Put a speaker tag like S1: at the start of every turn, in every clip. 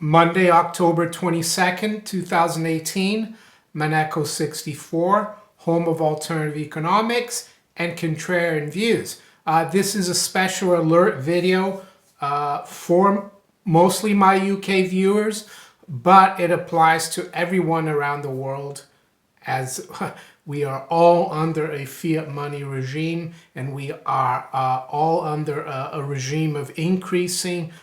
S1: Monday, October 22nd, 2018, Maneco 64, home of alternative economics and contrarian views. This is a special alert video for mostly my UK viewers, but it applies to everyone around the world, as we are all under a fiat money regime, and we are all under a regime of increasing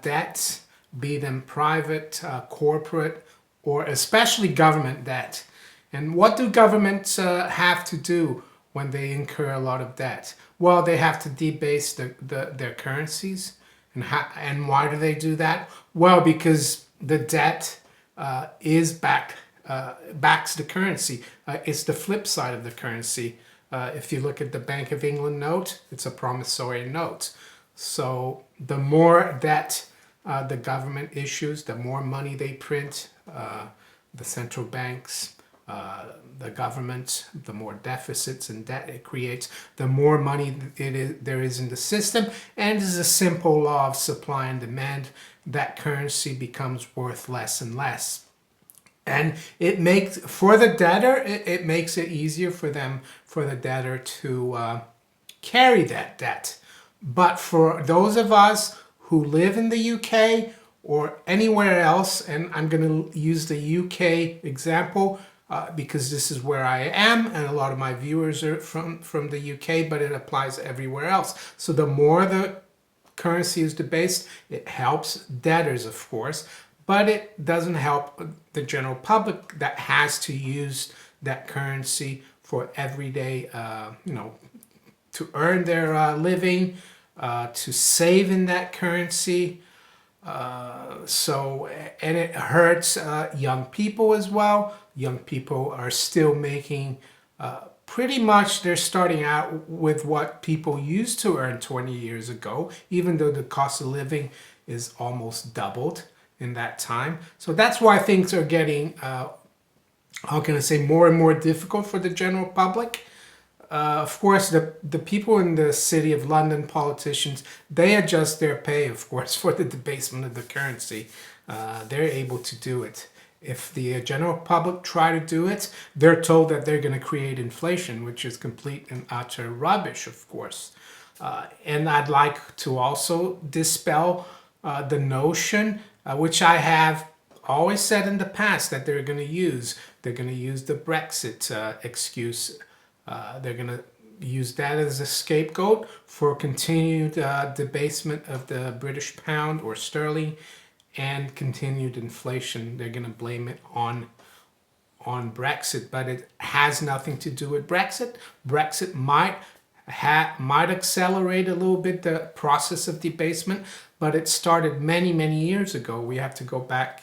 S1: debts, be them private, corporate, or especially government debt. And what do governments have to do when they incur a lot of debt? Well, they have to debase their currencies. And why do they do that? Well, because the debt backs the currency. It's the flip side of the currency. If you look at the Bank of England note, it's a promissory note. So the more debt the government issues, the more money they print, the central banks, the government, the more deficits and debt it creates, the more money there is in the system. And it's a simple law of supply and demand. That currency becomes worth less and less. And it makes, for the debtor, it makes it easier for the debtor to carry that debt. But for those of us who live in the UK or anywhere else, and I'm going to use the UK example because this is where I am, and a lot of my viewers are from the UK, but it applies everywhere else. So the more the currency is debased, it helps debtors, of course, but it doesn't help the general public that has to use that currency for everyday, to earn their living, to save in that currency. And it hurts young people as well. Young people are still making pretty much, they're starting out with what people used to earn 20 years ago, even though the cost of living is almost doubled in that time. So that's why things are getting, how can I say, more and more difficult for the general public. Of course, the people in the City of London, politicians, they adjust their pay, of course, for the debasement of the currency. They're able to do it. If the general public try to do it, they're told that they're going to create inflation, which is complete and utter rubbish, of course. And I'd like to also dispel the notion, which I have always said in the past, that they're going to use. They're going to use the Brexit excuse. They're going to use that as a scapegoat for continued debasement of the British pound or sterling and continued inflation. They're going to blame it on Brexit, but it has nothing to do with Brexit. Brexit might accelerate a little bit the process of debasement, but it started many, many years ago. We have to go back,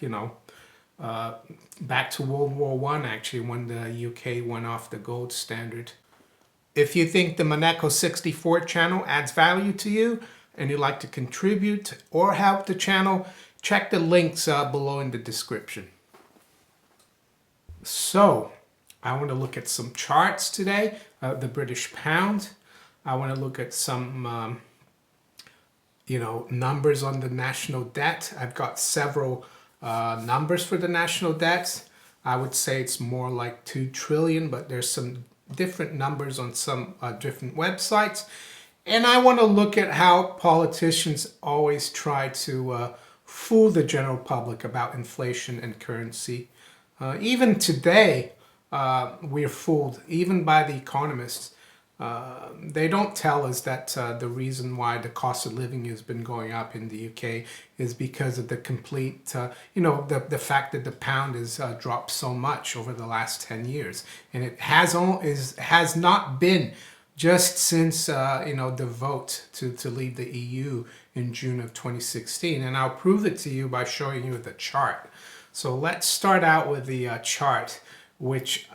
S1: back to World War I, actually, when the UK went off the gold standard. If you think the Maneco 64 channel adds value to you and you'd like to contribute or help the channel, check the links below in the description. So, I want to look at some charts today, the British pound. I want to look at some, numbers on the national debt. I've got several numbers for the national debt. I would say it's more like 2 trillion, but there's some different numbers on some different websites. And I want to look at how politicians always try to fool the general public about inflation and currency. Even today, we're fooled, even by the economists. They don't tell us that the reason why the cost of living has been going up in the UK is because of the complete, the fact that the pound has dropped so much over the last 10 years. And it has not been just since, the vote to leave the EU in June of 2016. And I'll prove it to you by showing you the chart. So let's start out with the chart, which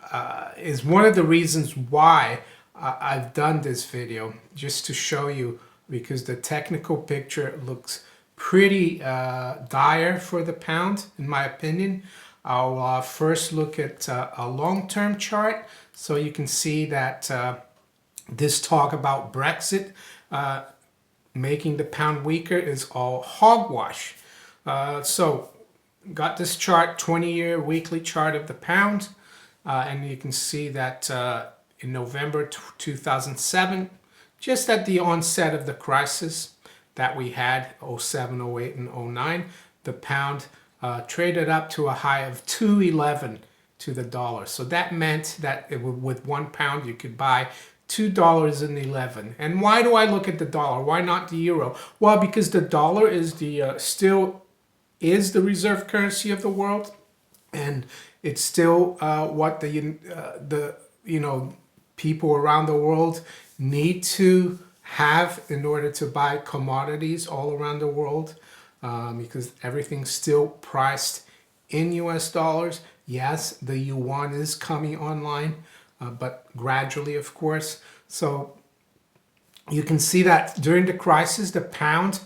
S1: is one of the reasons why I've done this video, just to show you, because the technical picture looks pretty dire for the pound, in my opinion. I'll first look at a long-term chart, so you can see that this talk about Brexit making the pound weaker is all hogwash. So got this chart, 20-year weekly chart of the pound, and you can see that in November 2007, just at the onset of the crisis that we had, 07, 08, and 09, the pound traded up to a high of 211 to the dollar. So that meant that with £1 you could buy $2.11. And why do I look at the dollar? Why not the euro? Well, because the dollar is the still is the reserve currency of the world, and it's still what the people around the world need to have in order to buy commodities all around the world, because everything's still priced in US dollars. Yes, the yuan is coming online, but gradually, of course. So you can see that during the crisis, the pound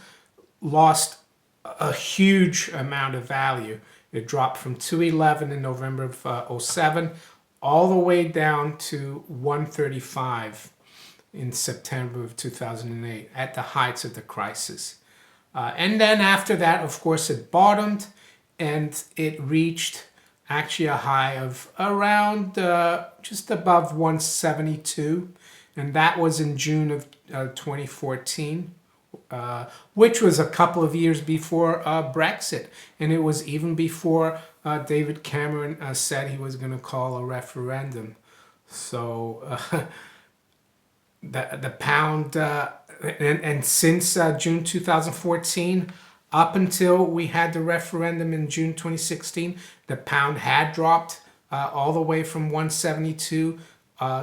S1: lost a huge amount of value. It dropped from 211 in November of 07 all the way down to 135 in September of 2008 at the heights of the crisis. And then after that, of course, it bottomed and it reached actually a high of around just above 172, and that was in June of 2014. Which was a couple of years before Brexit, and it was even before David Cameron said he was going to call a referendum. So the pound, and since June 2014, up until we had the referendum in June 2016, the pound had dropped all the way from 172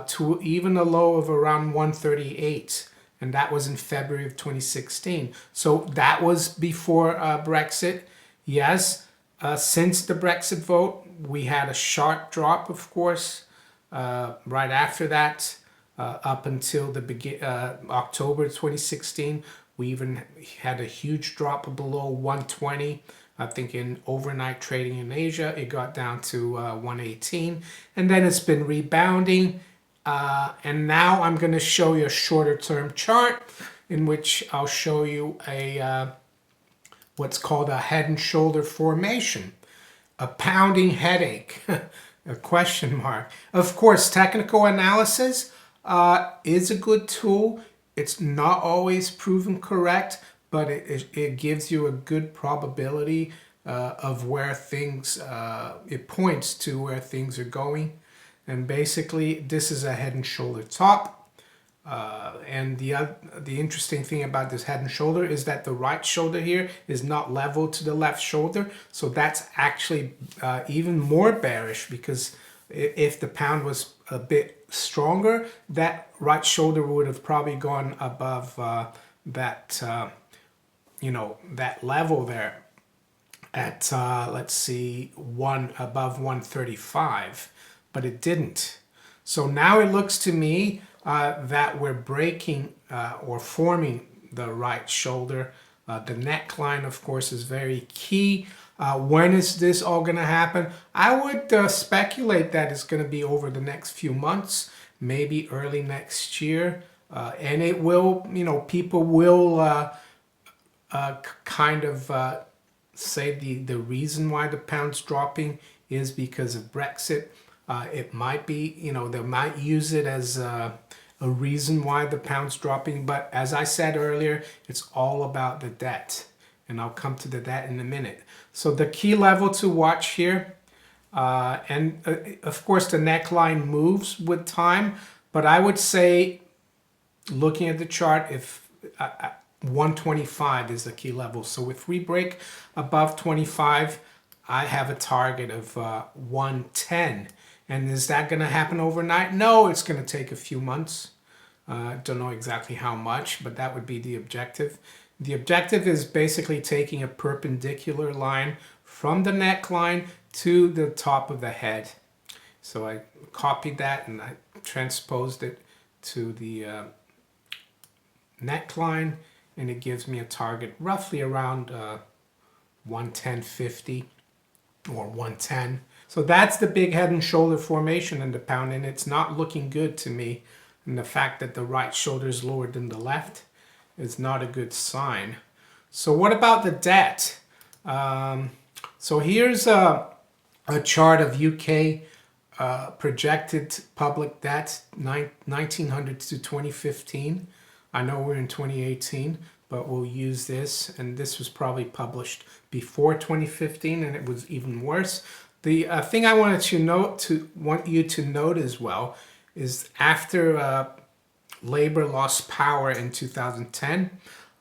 S1: to even a low of around 138. And that was in February of 2016. So that was before Brexit. Yes, since the Brexit vote, we had a sharp drop, of course, right after that, up until the October 2016. We even had a huge drop below 120. I think in overnight trading in Asia, it got down to 118. And then it's been rebounding. And now I'm going to show you a shorter term chart in which I'll show you a what's called a head and shoulder formation, a pounding headache, a question mark. Of course, technical analysis is a good tool. It's not always proven correct, but it gives you a good probability of where things, it points to where things are going. And basically, this is a head and shoulder top. And the interesting thing about this head and shoulder is that the right shoulder here is not level to the left shoulder. So that's actually even more bearish, because if the pound was a bit stronger, that right shoulder would have probably gone above that level there at, let's see, above 135. But it didn't. So now it looks to me that we're breaking or forming the right shoulder. The neckline, of course, is very key. When is this all going to happen? I would speculate that it's going to be over the next few months, maybe early next year. And it will, people will kind of say the reason why the pound's dropping is because of Brexit. It might be, they might use it as a reason why the pound's dropping. But as I said earlier, it's all about the debt. And I'll come to the debt in a minute. So the key level to watch here, and of course the neckline moves with time. But I would say, looking at the chart, if 125 is the key level. So if we break above 25, I have a target of 110. And is that going to happen overnight? No, it's going to take a few months. Don't know exactly how much, but that would be the objective. The objective is basically taking a perpendicular line from the neckline to the top of the head. So I copied that and I transposed it to the neckline, and it gives me a target roughly around 110.50 or 110. So that's the big head and shoulder formation in the pound, and it's not looking good to me. And the fact that the right shoulder is lower than the left is not a good sign. So what about the debt? So here's a chart of UK projected public debt 1900 to 2015. I know we're in 2018, but we'll use this, and this was probably published before 2015, and it was even worse. The thing I want you to note as well is after Labour lost power in 2010,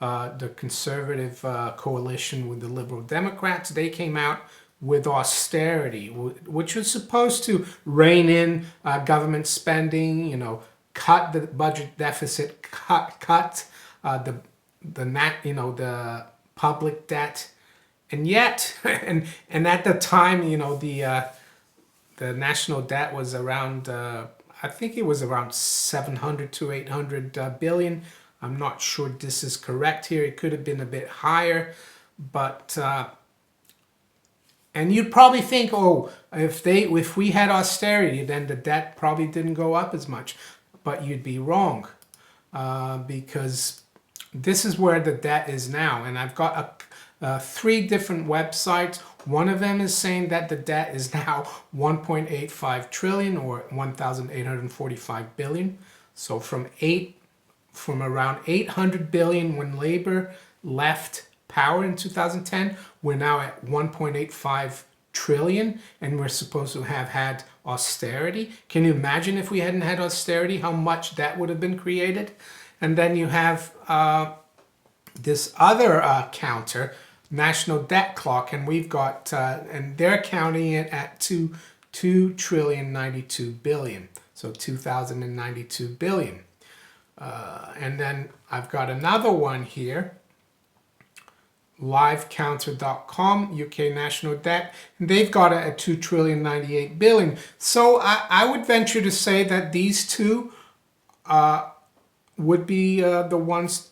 S1: the Conservative coalition with the Liberal Democrats, they came out with austerity, which was supposed to rein in government spending, you know, cut the budget deficit, cut the public debt, and yet, and at the time, you know, the national debt was around, I think it was around 700 to 800 billion. I'm not sure this is correct here. It could have been a bit higher, but and you'd probably think, oh, if we had austerity, then the debt probably didn't go up as much. But you'd be wrong, because this is where the debt is now. And I've got 3 different websites. One of them is saying that the debt is now 1.85 trillion or 1,845 billion. So from around 800 billion when Labour left power in 2010, we're now at 1.85 trillion, and we're supposed to have had austerity. Can you imagine if we hadn't had austerity, how much that would have been created? And then you have this other counter, national debt clock, and we've got, and they're counting it at 2,092 billion. So 2,092 billion. And then I've got another one here, livecounter.com, UK national debt, and they've got it at 2,098 billion. So I would venture to say that these two would be the ones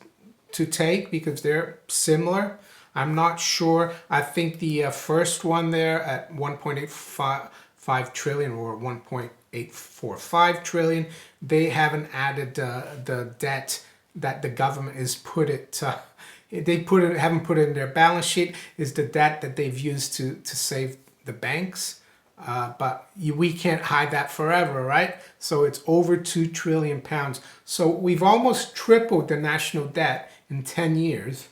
S1: to take because they're similar. I'm not sure. I think the first one there at 1.85 trillion or 1.845 trillion, they haven't added the debt that the government has put it haven't put it in their balance sheet, is the debt that they've used to save the banks. But we can't hide that forever, right? So it's over 2 trillion pounds. So we've almost tripled the national debt in 10 years.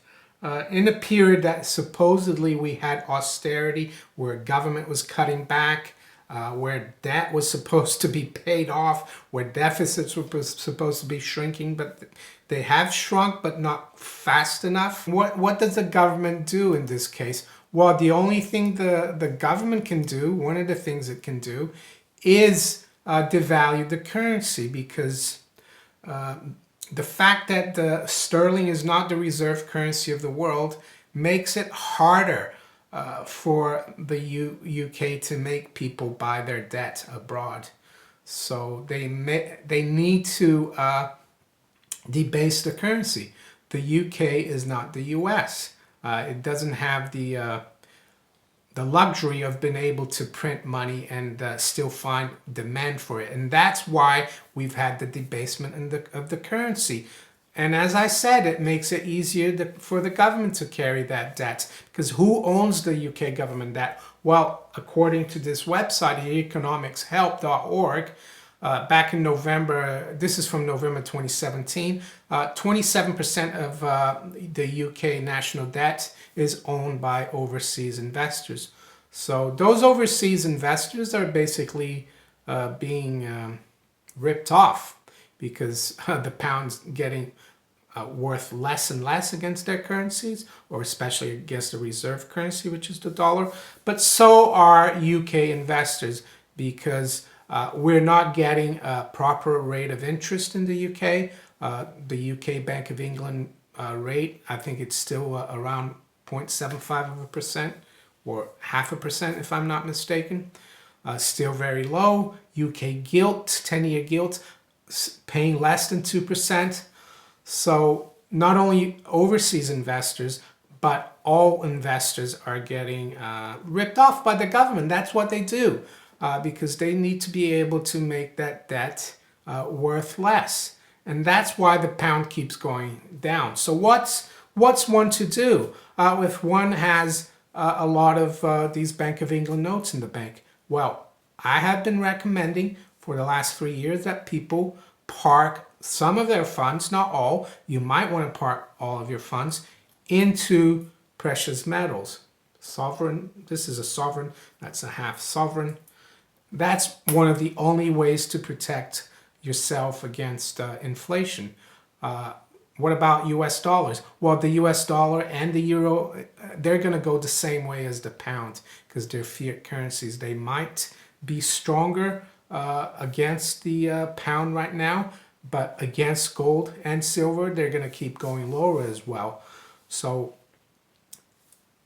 S1: In a period that supposedly we had austerity, where government was cutting back, where debt was supposed to be paid off, where deficits were supposed to be shrinking, but they have shrunk, but not fast enough. What does the government do in this case? Well, the only thing the government can do, one of the things it can do, is devalue the currency, because the fact that the sterling is not the reserve currency of the world makes it harder for the UK to make people buy their debt abroad. So they need to debase the currency. The UK is not the US. It doesn't have the luxury of being able to print money and still find demand for it. And that's why we've had the debasement of the currency. And as I said, it makes it easier for the government to carry that debt. Because who owns the UK government debt? Well, according to this website, economicshelp.org, back in November, this is from November 2017, 27% of the UK national debt is owned by overseas investors. So those overseas investors are basically being ripped off, because the pound's getting worth less and less against their currencies, or especially against the reserve currency, which is the dollar. But so are UK investors, because we're not getting a proper rate of interest in the UK. The UK Bank of England rate, I think it's still around 0.75% or 0.5%, if I'm not mistaken. Still very low. UK gilt, 10-year gilt, paying less than 2%. So not only overseas investors, but all investors are getting ripped off by the government. That's what they do, because they need to be able to make that debt worth less. And that's why the pound keeps going down. So what's one to do? If one has a lot of these Bank of England notes in the bank? Well, I have been recommending for the last 3 years that people park some of their funds, not all. You might want to park all of your funds into precious metals. Sovereign, this is a sovereign, that's a half sovereign. That's one of the only ways to protect yourself against inflation. What about US dollars? Well, the US dollar and the euro, they're going to go the same way as the pound because they're fiat currencies. They might be stronger against the pound right now, but against gold and silver, they're going to keep going lower as well. So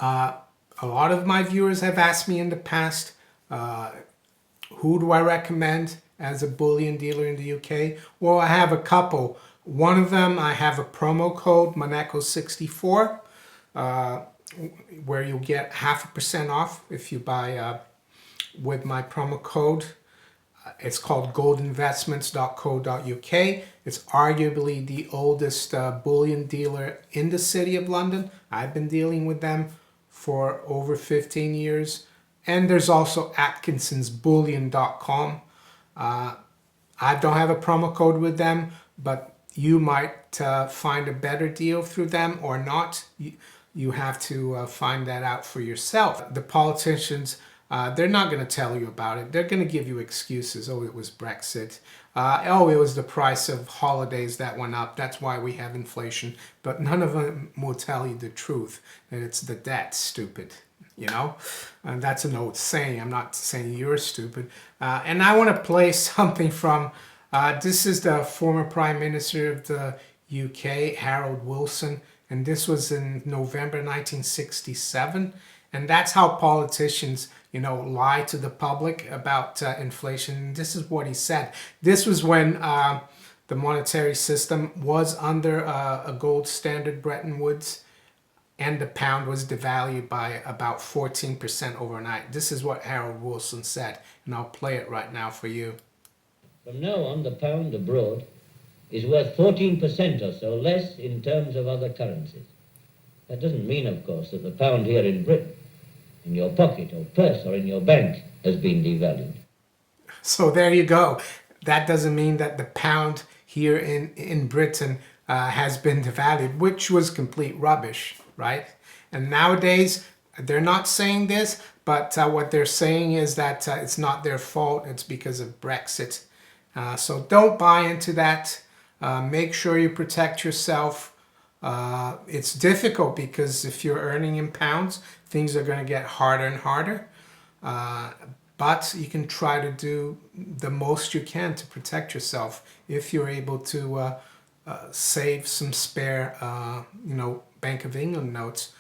S1: a lot of my viewers have asked me in the past, who do I recommend as a bullion dealer in the UK? Well, I have a couple. One of them, I have a promo code, Monaco64, where you'll get 0.5% off if you buy with my promo code. It's called goldinvestments.co.uk. It's arguably the oldest bullion dealer in the City of London. I've been dealing with them for over 15 years. And there's also atkinsonsbullion.com. I don't have a promo code with them, but you might find a better deal through them or not. You have to find that out for yourself. The politicians, they're not going to tell you about it. They're going to give you excuses. Oh, it was Brexit. Oh, it was the price of holidays that went up. That's why we have inflation. But none of them will tell you the truth, that it's the debt, stupid. You know, and that's an old saying. I'm not saying you're stupid. And I want to play something from, this is the former Prime Minister of the UK, Harold Wilson. And this was in November 1967. And that's how politicians, you know, lie to the public about inflation. This is what he said. This was when the monetary system was under a gold standard, Bretton Woods, and the pound was devalued by about 14% overnight. This is what Harold Wilson said, and I'll play it right now for you.
S2: From now on, the pound abroad is worth 14% or so less in terms of other currencies. That doesn't mean, of course, that the pound here in Britain, in your pocket or purse or in your bank, has been devalued.
S1: So there you go. That doesn't mean that the pound here in Britain has been devalued, which was complete rubbish, right? And nowadays, they're not saying this, but what they're saying is that it's not their fault. It's because of Brexit. So don't buy into that. Make sure you protect yourself. It's difficult because if you're earning in pounds, things are going to get harder and harder. But you can try to do the most you can to protect yourself if you're able to save some spare, you know, Bank of England notes.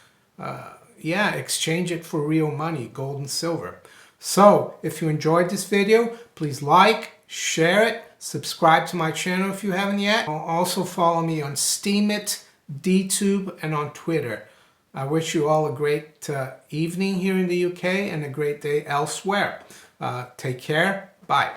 S1: Yeah, exchange it for real money, gold and silver. So if you enjoyed this video, please like, share it, subscribe to my channel if you haven't yet. Also follow me on Steemit, DTube, and on Twitter. I wish you all a great evening here in the UK and a great day elsewhere. Take care. Bye.